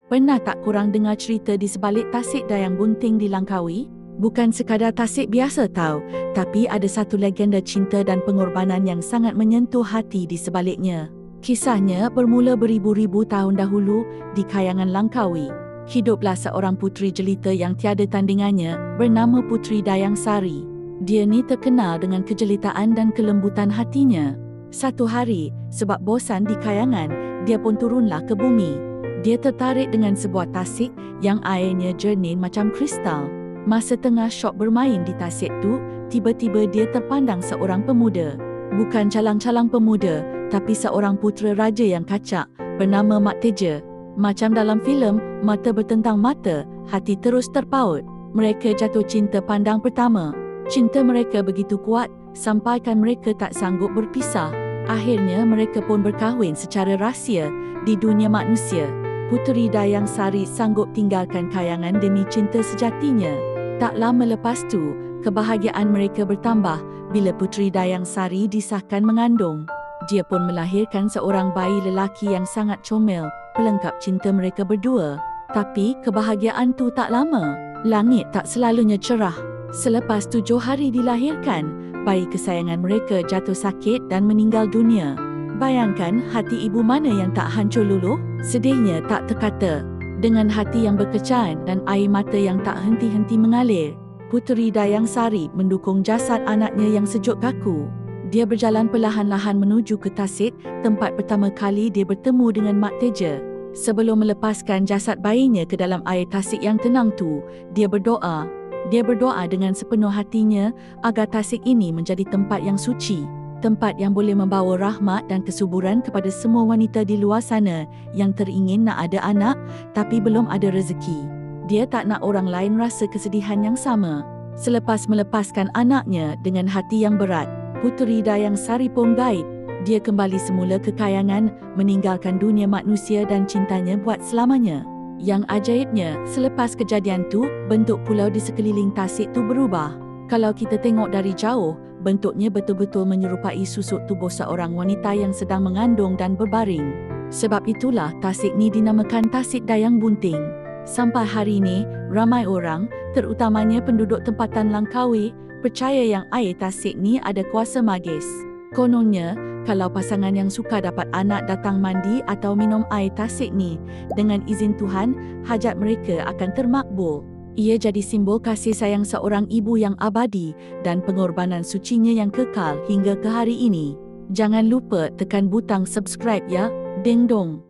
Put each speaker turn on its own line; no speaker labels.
Pernah tak korang dengar cerita di sebalik tasik Dayang Bunting di Langkawi? Bukan sekadar tasik biasa tau, tapi ada satu legenda cinta dan pengorbanan yang sangat menyentuh hati di sebaliknya. Kisahnya bermula beribu-ribu tahun dahulu di Kayangan Langkawi. Hiduplah seorang puteri jelita yang tiada tandingannya bernama Puteri Dayang Sari. Dia ni terkenal dengan kejelitaan dan kelembutan hatinya. Satu hari, sebab bosan di Kayangan, dia pun turunlah ke bumi. Dia tertarik dengan sebuah tasik yang airnya jernih macam kristal. Masa tengah syok bermain di tasik tu, tiba-tiba dia terpandang seorang pemuda. Bukan calang-calang pemuda, tapi seorang putera raja yang kacak bernama Mak Teja. Macam dalam filem, mata bertentang mata, hati terus terpaut. Mereka jatuh cinta pandang pertama. Cinta mereka begitu kuat, sampaikan mereka tak sanggup berpisah. Akhirnya mereka pun berkahwin secara rahsia di dunia manusia. Puteri Dayang Sari sanggup tinggalkan Kayangan demi cinta sejatinya. Tak lama lepas tu, kebahagiaan mereka bertambah bila Puteri Dayang Sari disahkan mengandung. Dia pun melahirkan seorang bayi lelaki yang sangat comel, pelengkap cinta mereka berdua. Tapi kebahagiaan tu tak lama. Langit tak selalunya cerah. Selepas 7 hari dilahirkan, bayi kesayangan mereka jatuh sakit dan meninggal dunia. Bayangkan hati ibu mana yang tak hancur luluh? Sedihnya tak terkata. Dengan hati yang berkecahan dan air mata yang tak henti-henti mengalir, Puteri Dayang Sari mendukung jasad anaknya yang sejuk kaku. Dia berjalan perlahan-lahan menuju ke tasik, tempat pertama kali dia bertemu dengan Mak Teja. Sebelum melepaskan jasad bayinya ke dalam air tasik yang tenang tu, dia berdoa. Dia berdoa dengan sepenuh hatinya agar tasik ini menjadi tempat yang suci. Tempat yang boleh membawa rahmat dan kesuburan kepada semua wanita di luar sana yang teringin nak ada anak tapi belum ada rezeki. Dia tak nak orang lain rasa kesedihan yang sama. Selepas melepaskan anaknya dengan hati yang berat, Puteri Dayang Sari pun gaib. Dia kembali semula ke Kayangan, meninggalkan dunia manusia dan cintanya buat selamanya. Yang ajaibnya, selepas kejadian tu, bentuk pulau di sekeliling tasik tu berubah. Kalau kita tengok dari jauh, bentuknya betul-betul menyerupai susuk tubuh seorang wanita yang sedang mengandung dan berbaring. Sebab itulah tasik ni dinamakan Tasik Dayang Bunting. Sampai hari ini, ramai orang, terutamanya penduduk tempatan Langkawi, percaya yang air tasik ni ada kuasa magis. Kononnya, kalau pasangan yang suka dapat anak datang mandi atau minum air tasik ni, dengan izin Tuhan, hajat mereka akan termakbul. Ia jadi simbol kasih sayang seorang ibu yang abadi dan pengorbanan sucinya yang kekal hingga ke hari ini. Jangan lupa tekan butang subscribe ya. Ding dong.